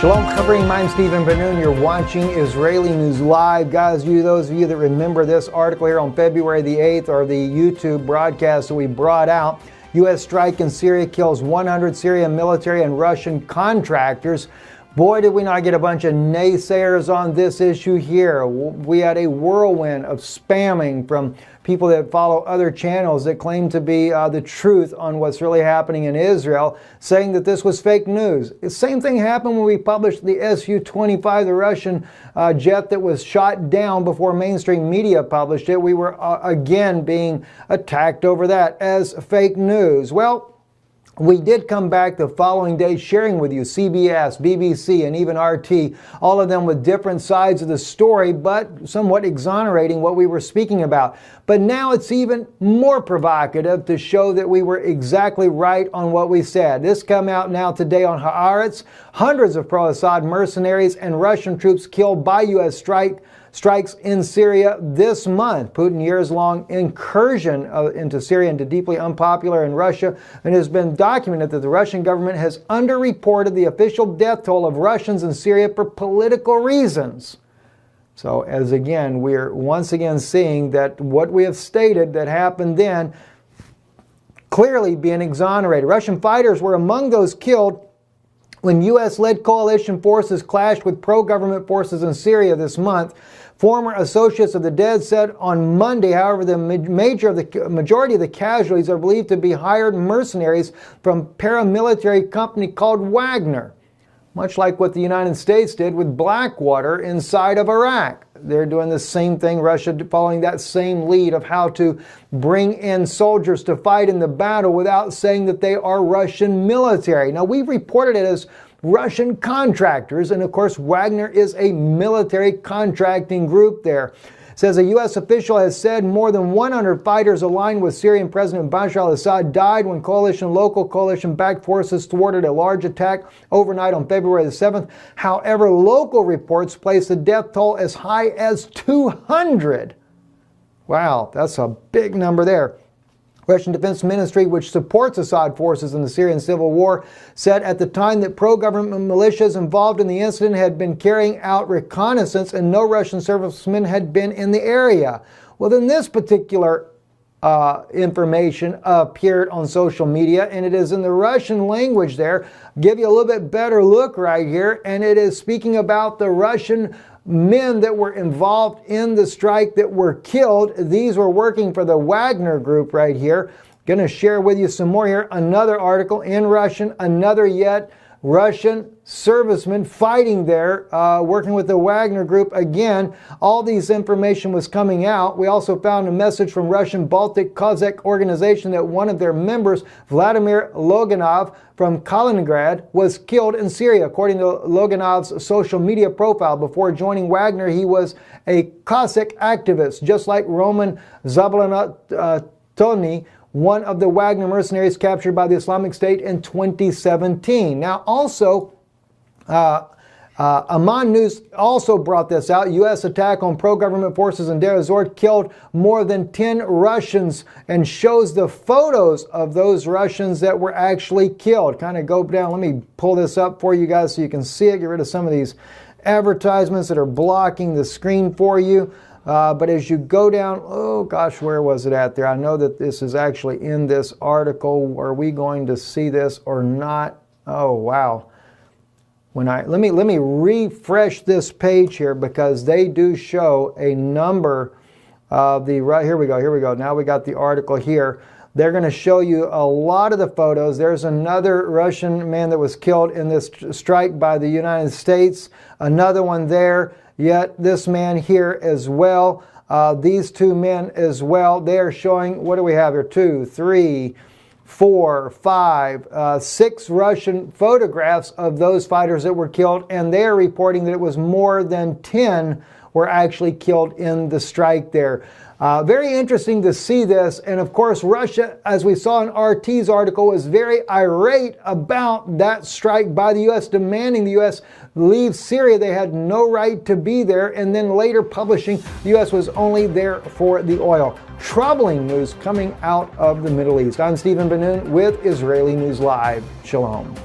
Shalom Chavrim, I'm Stephen Ben-Nun. You're watching Israeli News Live. Guys, those of you that remember this article here on February the 8th or the YouTube broadcast that we brought out, U.S. strike in Syria kills 100 Syrian military and Russian contractors. Boy, did we not get a bunch of naysayers on this issue here. We had a whirlwind of spamming from people that follow other channels that claim to be the truth on what's really happening in Israel, saying that this was fake news. The same thing happened when we published the Su-25, the Russian jet that was shot down before mainstream media published it. We were again being attacked over that as fake news. Well, we did come back the following day sharing with you CBS, BBC, and even RT, all of them with different sides of the story, but somewhat exonerating what we were speaking about. But now it's even more provocative to show that we were exactly right on what we said. This come out now today on Haaretz. Hundreds of pro-Assad mercenaries and Russian troops killed by U.S. strikes in Syria this month. Putin's years-long incursion into Syria, into deeply unpopular in Russia, and it has been documented that the Russian government has underreported the official death toll of Russians in Syria for political reasons. So as again, we're once again seeing that what we have stated that happened then clearly being exonerated. Russian fighters were among those killed when U.S.-led coalition forces clashed with pro-government forces in Syria this month. Former associates of the dead said on Monday, however, the majority of the casualties are believed to be hired mercenaries from paramilitary company called Wagner, much like what the United States did with Blackwater inside of Iraq. They're doing the same thing, Russia following that same lead of how to bring in soldiers to fight in the battle without saying that they are Russian military. Now, we've reported it as Russian contractors, and of course, Wagner is a military contracting group there. It says a U.S. official has said more than 100 fighters aligned with Syrian President Bashar al-Assad died when local coalition-backed forces thwarted a large attack overnight on February the 7th. However, local reports place the death toll as high as 200. Wow, that's a big number there. Russian Defense Ministry, which supports Assad forces in the Syrian civil war, said at the time that pro-government militias involved in the incident had been carrying out reconnaissance and no Russian servicemen had been in the area. Well, then this particular information appeared on social media, and it is in the Russian language there. Give you a little bit better look right here, and it is speaking about the Russian men that were involved in the strike that were killed. These were working for the Wagner group right here. Going to share with you some more here. Another article in Russian, another yet Russian servicemen fighting there, working with the Wagner group. Again, all these information was coming out. We also found a message from Russian Baltic Cossack organization that one of their members, Vladimir Loganov from Kaliningrad, was killed in Syria. According to Loganov's social media profile, before joining Wagner, he was a Cossack activist, just like Roman Zablontony, one of the Wagner mercenaries captured by the Islamic State in 2017. Now, also, Amman News also brought this out. U.S. attack on pro-government forces in Deir ez-Zor killed more than 10 Russians and shows the photos of those Russians that were actually killed. Kind of go down. Let me pull this up for you guys so you can see it. Get rid of some of these advertisements that are blocking the screen for you. But as you go down, oh gosh, where was it at there? I know that this is actually in this article. Are we going to see this or not? Oh, wow. Let me refresh this page here because they do show a number of the, right, here we go. Now we got the article here. They're going to show you a lot of the photos. There's another Russian man that was killed in this strike by the United States. Another one there. Yet this man here as well, these two men as well, they are showing, what do we have here? 2, 3, 4, 5, 6 Russian photographs of those fighters that were killed, and they are reporting that it was more than 10 were actually killed in the strike there. Very interesting to see this, and of course Russia, as we saw in RT's article, was very irate about that strike by the U.S., demanding the U.S. leave Syria. They had no right to be there, and then later publishing the U.S. was only there for the oil. Troubling news coming out of the Middle East. I'm Stephen Ben-Nun with Israeli News Live. Shalom.